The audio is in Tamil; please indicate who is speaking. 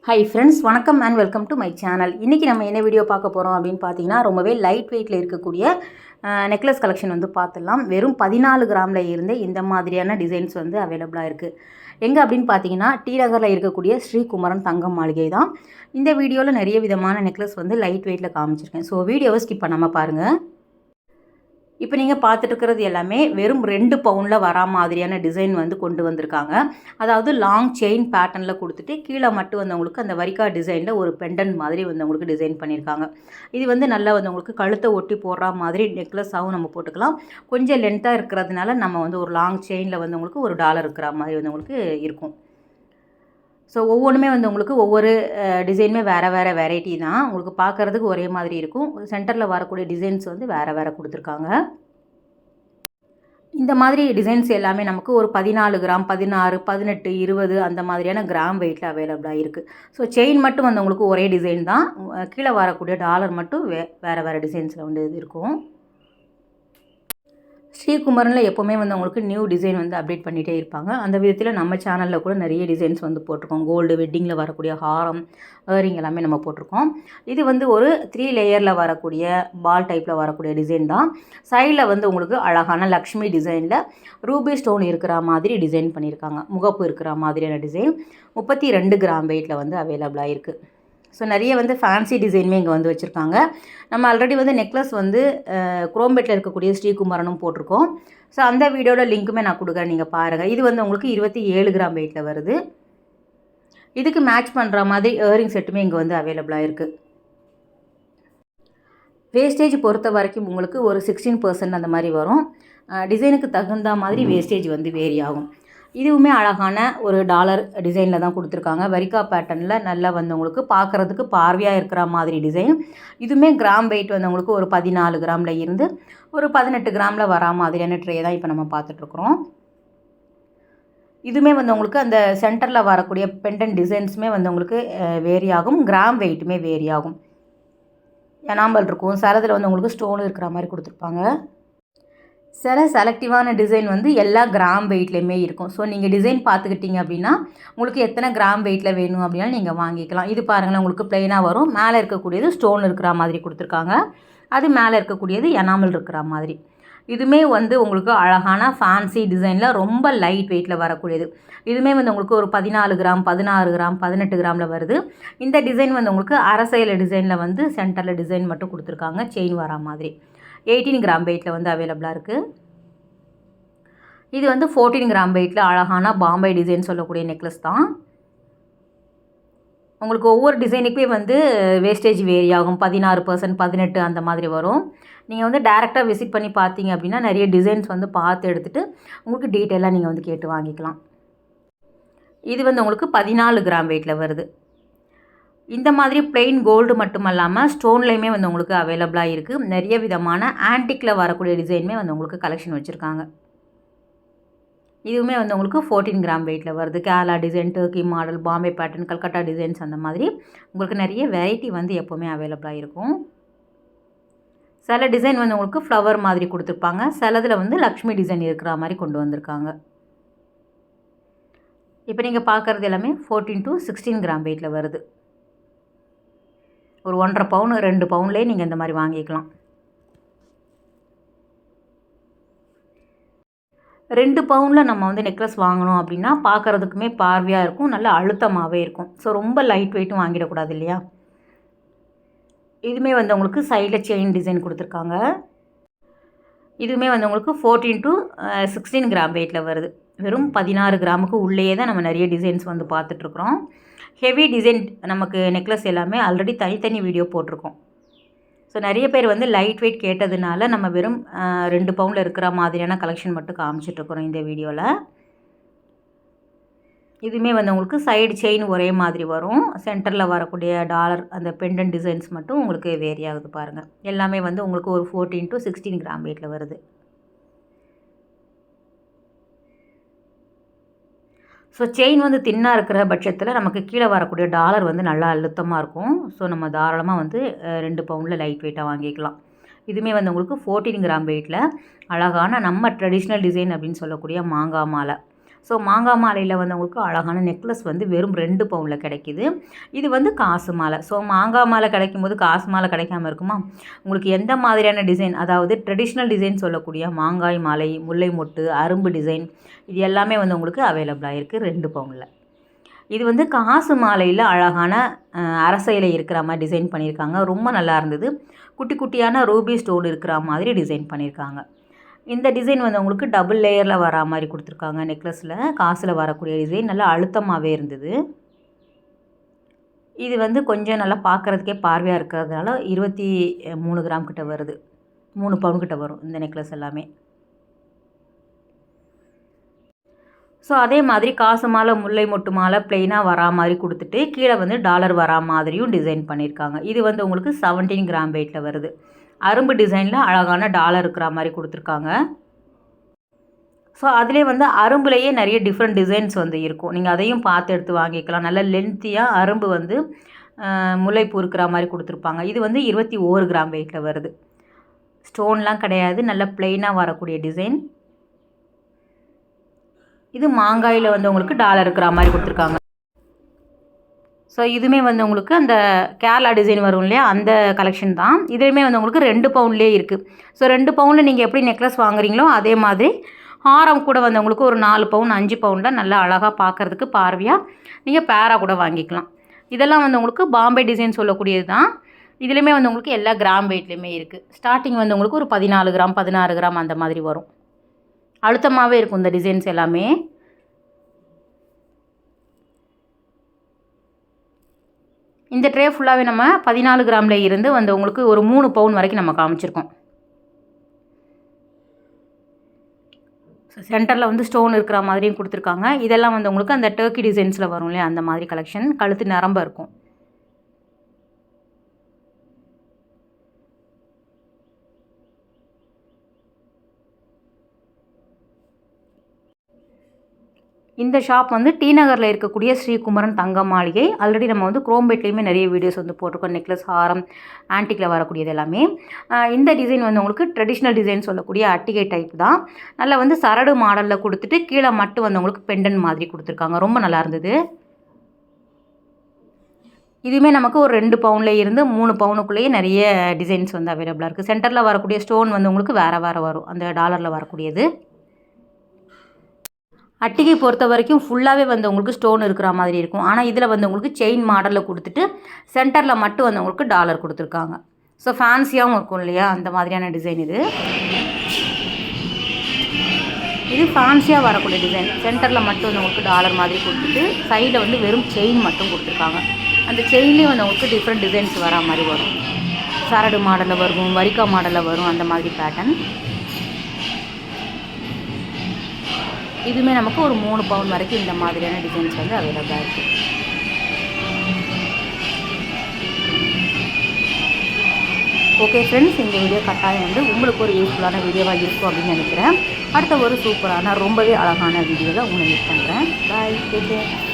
Speaker 1: ஹை ஃப்ரெண்ட்ஸ், வணக்கம் and welcome to my channel. இன்றைக்கி நம்ம என்ன வீடியோ பார்க்க போகிறோம் அப்படின்னு பார்த்தீங்கன்னா, ரொம்பவே லைட் வெயிட்டில் இருக்கக்கூடிய நெக்லஸ் கலெக்ஷன் வந்து பார்த்துடலாம். வெறும் 14 கிராமில் இருந்து இந்த மாதிரியான டிசைன்ஸ் வந்து அவைலபிளாக இருக்குது. எங்கே அப்படின்னு பார்த்தீங்கன்னா, டி நகரில் இருக்கக்கூடிய ஸ்ரீகுமரன் தங்கம் மாளிகை தான். இந்த வீடியோவில் நிறைய விதமான நெக்லஸ் வந்து லைட் வெயிட்டில் காமிச்சிருக்கேன். ஸோ வீடியோவை ஸ்கிப் பண்ணாமல் பாருங்கள். இப்போ நீங்கள் பார்த்துட்டு இருக்கிறது எல்லாமே வெறும் 2 பவுனில் வரா மாதிரியான டிசைன் வந்து கொண்டு வந்திருக்காங்க. அதாவது லாங் செயின் பேட்டர்னில் கொடுத்துட்டு கீழே மட்டும் வந்து உங்களுக்கு அந்த வரிக்கா டிசைனில் ஒரு பெண்டன்ட் மாதிரி வந்து உங்களுக்கு டிசைன் பண்ணியிருக்காங்க. இது வந்து நல்லா வந்து உங்களுக்கு கழுத்தை ஒட்டி போடுற மாதிரி நெக்லஸாகவும் நம்ம போட்டுக்கலாம். கொஞ்சம் லென்த்தாக இருக்கிறதுனால நம்ம வந்து ஒரு லாங் செயினில் வந்து உங்களுக்கு ஒரு டாலர் இருக்கிற மாதிரி வந்து உங்களுக்கு இருக்கும். ஸோ ஒவ்வொன்றுமே வந்து உங்களுக்கு ஒவ்வொரு டிசைனுமே வேறு வேறு வெரைட்டி தான். உங்களுக்கு பார்க்குறதுக்கு ஒரே மாதிரி இருக்கும். சென்டரில் வரக்கூடிய டிசைன்ஸ் வந்து வேறு வேறு கொடுத்துருக்காங்க. இந்த மாதிரி டிசைன்ஸ் எல்லாமே நமக்கு ஒரு 14 கிராம், 16, 18, 20 அந்த மாதிரியான கிராம் வெயிட்டில் அவைலபிளாக இருக்குது. ஸோ செயின் மட்டும் வந்து உங்களுக்கு ஒரே டிசைன் தான். கீழே வரக்கூடிய டாலர் மட்டும் வேறு வேறு டிசைன்ஸில் வந்து இருக்கும். ஸ்ரீகுமரனில் எப்போவுமே வந்து உங்களுக்கு நியூ டிசைன் வந்து அப்டேட் பண்ணிகிட்டே இருப்பாங்க. அந்த விதத்தில் நம்ம சேனலில் கூட நிறைய டிசைன்ஸ் வந்து போட்டிருக்கோம். கோல்டு வெட்டிங்கில் வரக்கூடிய ஹாரம், இயரிங் எல்லாமே நம்ம போட்டிருக்கோம். இது வந்து ஒரு 3 லேயரில் வரக்கூடிய பால் டைப்பில் வரக்கூடிய டிசைன் தான். சைடில் வந்து உங்களுக்கு அழகான லக்ஷ்மி டிசைனில் ரூபி ஸ்டோன் இருக்கிற மாதிரி டிசைன் பண்ணியிருக்காங்க. முகப்பு இருக்கிற மாதிரியான டிசைன் 32 கிராம் வெயிட்டில் வந்து அவைலபிளாக இருக்குது. ஸோ நிறைய வந்து ஃபேன்சி டிசைனுமே இங்கே வந்து வச்சுருக்காங்க. நம்ம ஆல்ரெடி வந்து நெக்லஸ் வந்து குரோம்பேட்டில் இருக்கக்கூடிய ஸ்ரீகுமரனும் போட்டிருக்கோம். ஸோ அந்த வீடியோட லிங்க்குமே நான் கொடுக்குறேன், நீங்கள் பாருங்கள். இது வந்து உங்களுக்கு 27 கிராம் வெயிட்டில் வருது. இதுக்கு மேட்ச் பண்ணுற மாதிரி இயரிங் செட்டுமே இங்கே வந்து அவைலபிளாக இருக்குது. வேஸ்டேஜ் பொறுத்த வரைக்கும் உங்களுக்கு ஒரு 16% அந்த மாதிரி வரும். டிசைனுக்கு தகுந்த மாதிரி வேஸ்டேஜ் வந்து வேரி ஆகும். இதுவுமே அழகான ஒரு டாலர் டிசைனில் தான் கொடுத்துருக்காங்க. வரிக்கா பேட்டர்னில் நல்லா வந்து உங்களுக்கு பார்க்குறதுக்கு பார்வையாக இருக்கிற மாதிரி டிசைன். இதுவுமே கிராம் வெயிட் வந்து உங்களுக்கு ஒரு 14 கிராமில் இருந்து ஒரு 18 கிராமில் வரா மாதிரியான ட்ரே தான் இப்போ நம்ம பார்த்துட்ருக்குறோம். இதுவுமே வந்து உங்களுக்கு அந்த சென்டரில் வரக்கூடிய பெண்டன்ட் டிசைன்ஸுமே வந்து உங்களுக்கு வேரி ஆகும். கிராம் வெயிட்டுமே வேரி ஆகும். எனாமல் இருக்கும். சரதில் வந்து உங்களுக்கு ஸ்டோன் இருக்கிற மாதிரி கொடுத்துருப்பாங்க. சில செலக்டிவான டிசைன் வந்து எல்லா கிராம் வெயிட்லேயுமே இருக்கும். ஸோ நீங்கள் டிசைன் பார்த்துக்கிட்டிங்க அப்படின்னா உங்களுக்கு எத்தனை கிராம் வெயிட்டில் வேணும் அப்படின்னாலும் நீங்கள் வாங்கிக்கலாம். இது பாருங்களேன், உங்களுக்கு ப்ளைனாக வரும். மேலே இருக்கக்கூடியது ஸ்டோன் இருக்கிற மாதிரி கொடுத்துருக்காங்க. அது மேலே இருக்கக்கூடியது எனாமல் இருக்கிற மாதிரி. இதுவுமே வந்து உங்களுக்கு அழகான ஃபேன்சி டிசைனில் ரொம்ப லைட் வெயிட்டில் வரக்கூடியது. இதுவுமே வந்து உங்களுக்கு ஒரு 14 கிராம், 16 கிராம், 18 கிராமில் வருது. இந்த டிசைன் வந்து உங்களுக்கு அரசையில் டிசைனில் வந்து சென்டரில் டிசைன் மட்டும் கொடுத்துருக்காங்க, செயின் வரா மாதிரி. 18 கிராம் வெயிட்டில் வந்து அவைலபிளாக இருக்குது. இது வந்து 14 கிராம் வெயிட்டில் அழகான பாம்பே டிசைன் சொல்லக்கூடிய நெக்லஸ் தான். உங்களுக்கு ஒவ்வொரு டிசைனுக்குமே வந்து வேஸ்டேஜ் வேரி ஆகும். 16%, 18 அந்த மாதிரி வரும். நீங்கள் வந்து டேரெக்டாக விசிட் பண்ணி பார்த்தீங்க அப்படின்னா நிறைய டிசைன்ஸ் வந்து பார்த்து எடுத்துகிட்டு உங்களுக்கு டீட்டெயிலாக நீங்கள் வந்து கேட்டு வாங்கிக்கலாம். இது வந்து உங்களுக்கு 14 கிராம் வெயிட்டில் வருது. இந்த மாதிரி பிளெயின் கோல்டு மட்டும் இல்லாமல் ஸ்டோன்லேயுமே வந்து உங்களுக்கு அவைலபிளாக இருக்குது. நிறைய விதமான ஆன்டிக்கில் வரக்கூடிய டிசைனுமே வந்து உங்களுக்கு கலெக்ஷன் வச்சுருக்காங்க. இதுவுமே வந்து உங்களுக்கு 14 கிராம் வெயிட்டில் வருது. Kerala design, Turkey model, Bombay pattern, Calcutta designs அந்த மாதிரி உங்களுக்கு நிறைய வெரைட்டி வந்து எப்போவுமே அவைலபிளாக இருக்கும். சில டிசைன் வந்து உங்களுக்கு ஃப்ளவர் மாதிரி கொடுத்துருப்பாங்க. சிலதில் வந்து லக்ஷ்மி டிசைன் இருக்கிற மாதிரி கொண்டு வந்திருக்காங்க. இப்போ நீங்கள் பார்க்குறது எல்லாமே 14 to 16 கிராம் வெயிட்டில் வருது. ஒரு 1.5 பவுன், 2 பவுன்லேயே நீங்கள் இந்த மாதிரி வாங்கிக்கலாம். 2 பவுனில் நம்ம வந்து நெக்லஸ் வாங்கணும் அப்படின்னா பார்க்குறதுக்குமே பார்வையாக இருக்கும், நல்லா அழுத்தமாகவே இருக்கும். ஸோ ரொம்ப லைட் வெயிட்டும் வாங்கிடக்கூடாது இல்லையா. இதுவுமே வந்து உங்களுக்கு சைடில் செயின் டிசைன் கொடுத்துருக்காங்க. இதுவுமே வந்து உங்களுக்கு 14 to 16 கிராம் வெயிட்டில் வருது. வெறும் 16 கிராமுக்கு உள்ளேயே தான் நம்ம நிறைய டிசைன்ஸ் வந்து பார்த்துட்ருக்குறோம். ஹெவி டிசைன் நமக்கு நெக்லஸ் எல்லாமே ஆல்ரெடி தனித்தனி வீடியோ போட்டிருக்கோம். ஸோ நிறைய பேர் வந்து லைட் வெயிட் கேட்டதுனால நம்ம வெறும் 2 பவுனில் இருக்கிற மாதிரியான கலெக்ஷன் மட்டும் காமிச்சிட்ருக்குறோம் இந்த வீடியோவில். இதுவுமே வந்து உங்களுக்கு சைடு செயின் ஒரே மாதிரி வரும். சென்டரில் வரக்கூடிய டாலர் அந்த பெண்டன்ட் டிசைன்ஸ் மட்டும் உங்களுக்கு வேரி ஆகுது பாருங்கள். எல்லாமே வந்து உங்களுக்கு ஒரு 14 to 16 கிராம் வெயிட்டில் வருது. ஸோ செயின் வந்து தின்னாக இருக்கிற பட்சத்தில் நமக்கு கீழே வரக்கூடிய டாலர் வந்து நல்லா அழுத்தமாக இருக்கும். ஸோ நம்ம தாராளமாக வந்து 2 பவுனில் லைட் வெயிட்டாக வாங்கிக்கலாம். இதுவுமே வந்து உங்களுக்கு 14 கிராம் வெயிட்டில் அழகான நம்ம ட்ரெடிஷ்னல் டிசைன் அப்படின்னு சொல்லக்கூடிய மாங்காய் மாலை. ஸோ மாங்காய் மாலையில் வந்து உங்களுக்கு அழகான நெக்லஸ் வந்து வெறும் 2 பவுனில் கிடைக்கிது. இது வந்து காசு மாலை. ஸோ மாங்காய் மாலை கிடைக்கும்போது காசு மாலை கிடைக்காம இருக்குமா? உங்களுக்கு எந்த மாதிரியான டிசைன், அதாவது ட்ரெடிஷ்னல் டிசைன் சொல்லக்கூடிய மாங்காய் மாலை, முல்லை மொட்டு, அரும்பு டிசைன் இது எல்லாமே வந்து உங்களுக்கு அவைலபிளாக இருக்குது 2 பவுனில். இது வந்து காசு மாலையில் அழகான அரசையில் இருக்கிற மாதிரி டிசைன் பண்ணியிருக்காங்க. ரொம்ப நல்லா இருந்தது. குட்டி குட்டியான ரூபி ஸ்டோன் இருக்கிற மாதிரி டிசைன் பண்ணியிருக்காங்க. இந்த டிசைன் வந்து உங்களுக்கு டபுள் லேயரில் வரா மாதிரி கொடுத்துருக்காங்க. நெக்லஸில் காசில் வரக்கூடிய டிசைன் நல்லா அழுத்தமாகவே இருந்தது. இது வந்து கொஞ்சம் நல்லா பார்க்குறதுக்கே பார்வையாக இருக்கிறதுனால 23 கிராம் கிட்ட வருது. 3 பவுன் கிட்ட வரும் இந்த நெக்லஸ் எல்லாமே. ஸோ அதே மாதிரி காசு மாலை, முல்லை மொட்டு மாலை ப்ளெயினாக வரா மாதிரி கொடுத்துட்டு கீழே வந்து டாலர் வரா மாதிரியும் டிசைன் பண்ணியிருக்காங்க. இது வந்து உங்களுக்கு 17 கிராம் வெயிட்டில் வருது. அரும்பு டிசைனில் அழகான டாலர் இருக்கிற மாதிரி கொடுத்துருக்காங்க. ஸோ அதிலே வந்து அரும்புலேயே நிறைய டிஃப்ரெண்ட் டிசைன்ஸ் வந்து இருக்கும். நீங்கள் அதையும் பார்த்து எடுத்து வாங்கிக்கலாம். நல்ல லென்த்தியாக அரும்பு வந்து முல்லைப்பூ இருக்கிற மாதிரி கொடுத்துருப்பாங்க. இது வந்து 21 கிராம் வெயிட்டில் வருது. ஸ்டோன்லாம் கிடையாது, நல்ல ப்ளெயினாக வரக்கூடிய டிசைன். இது மாங்காயில் வந்து உங்களுக்கு டாலர் இருக்கிற மாதிரி கொடுத்துருக்காங்க. ஸோ இதுவுமே வந்து உங்களுக்கு அந்த கேரளா டிசைன் வரும் இல்லையா, அந்த கலெக்ஷன் தான். இதுலேயுமே வந்து உங்களுக்கு 2 பவுன்லேயே இருக்குது. ஸோ 2 பவுனில் நீங்கள் எப்படி நெக்லஸ் வாங்குறீங்களோ அதே மாதிரி ஹாரம் கூட வந்து உங்களுக்கு ஒரு 4 பவுன் 5 பவுனில் நல்லா அழகாக பார்க்குறதுக்கு பார்வையாக நீங்கள் பேராக கூட வாங்கிக்கலாம். இதெல்லாம் வந்து உங்களுக்கு பாம்பே டிசைன் சொல்லக்கூடியது தான். இதுலேயுமே வந்து உங்களுக்கு எல்லா கிராம் வெயிட்லேயுமே இருக்குது. ஸ்டார்டிங் வந்து உங்களுக்கு ஒரு 14 கிராம் 16 கிராம் அந்த மாதிரி வரும். அழுத்தமாகவே இருக்கும் இந்த டிசைன்ஸ் எல்லாமே. இந்த ட்ரே ஃபுல்லாகவே நம்ம 14 கிராமில் இருந்து வந்து உங்களுக்கு ஒரு 3 பவுன் வரைக்கும் நம்ம காமிச்சிருக்கோம். சென்டரில் வந்து ஸ்டோன் இருக்கிற மாதிரியும் கொடுத்துருக்காங்க. இதெல்லாம் வந்து உங்களுக்கு அந்த டர்க்கி டிசைன்ஸில் வரும் இல்லையா, அந்த மாதிரி கலெக்ஷன். கழுத்து நரம்பு இருக்கும். இந்த ஷாப் வந்து டி நகரில் இருக்கக்கூடிய ஸ்ரீகுமரன் தங்க மாளிகை. ஆல்ரெடி நம்ம வந்து குரோம்பேட்லேயுமே நிறைய வீடியோஸ் வந்து போட்டிருக்கோம். நெக்லஸ், ஹாரம், ஆன்டிக்கில் வரக்கூடியது எல்லாமே. இந்த டிசைன் வந்து உங்களுக்கு ட்ரெடிஷ்னல் டிசைன் சொல்லக்கூடிய அட்டிகை டைப் தான். நல்லா வந்து சரடு மாடலில் கொடுத்துட்டு கீழே மட்டும் வந்து உங்களுக்கு பெண்டன் மாதிரி கொடுத்துருக்காங்க. ரொம்ப நல்லா இருந்தது. இதுவுமே நமக்கு ஒரு 2 பவுனில் இருந்து 3 பவுனுக்குள்ளேயே நிறைய டிசைன்ஸ் வந்து அவைலபிளாக இருக்குது. சென்டரில் வரக்கூடிய ஸ்டோன் வந்து உங்களுக்கு வேறு வேறு வரும், அந்த டாலரில் வரக்கூடியது. அட்டிகை பொறுத்த வரைக்கும் ஃபுல்லாகவே வந்து உங்களுக்கு ஸ்டோன் இருக்கிற மாதிரி இருக்கும். ஆனால் இதில் வந்து உங்களுக்கு செயின் மாடலில் கொடுத்துட்டு சென்டரில் மட்டும் வந்து உங்களுக்கு டாலர் கொடுத்துருக்காங்க. ஸோ ஃபேன்சியாகவும் இருக்கும் இல்லையா, அந்த மாதிரியான டிசைன் இது. இது ஃபேன்சியாக வரக்கூடிய டிசைன். சென்டரில் மட்டும் வந்து உங்களுக்கு டாலர் மாதிரி கொடுத்துட்டு சைடில் வந்து வெறும் செயின் மட்டும் கொடுத்துருக்காங்க. அந்த செயின்லேயும் வந்து உங்களுக்கு டிஃப்ரெண்ட் டிசைன்ஸ் வரா மாதிரி வரும். சரடு மாடலில் வரும், வரிக்கா மாடலில் வரும், அந்த மாதிரி பேட்டர்ன். இதுவுமே நமக்கு ஒரு 3 பவுன் வரைக்கும் இந்த மாதிரியான டிசைன்ஸ் வந்து அவைலபிளாக இருக்குது. ஓகே ஃப்ரெண்ட்ஸ், இந்த வீடியோ கட்டாயம் வந்து உங்களுக்கு ஒரு யூஸ்ஃபுல்லான வீடியோவாக இருக்கும் அப்படின்னு நினைக்கிறேன். அடுத்த ஒரு சூப்பரான ரொம்பவே அழகான வீடியோவில் உங்களை மீட் பண்ணுறேன். பாய், டேக் கேர்.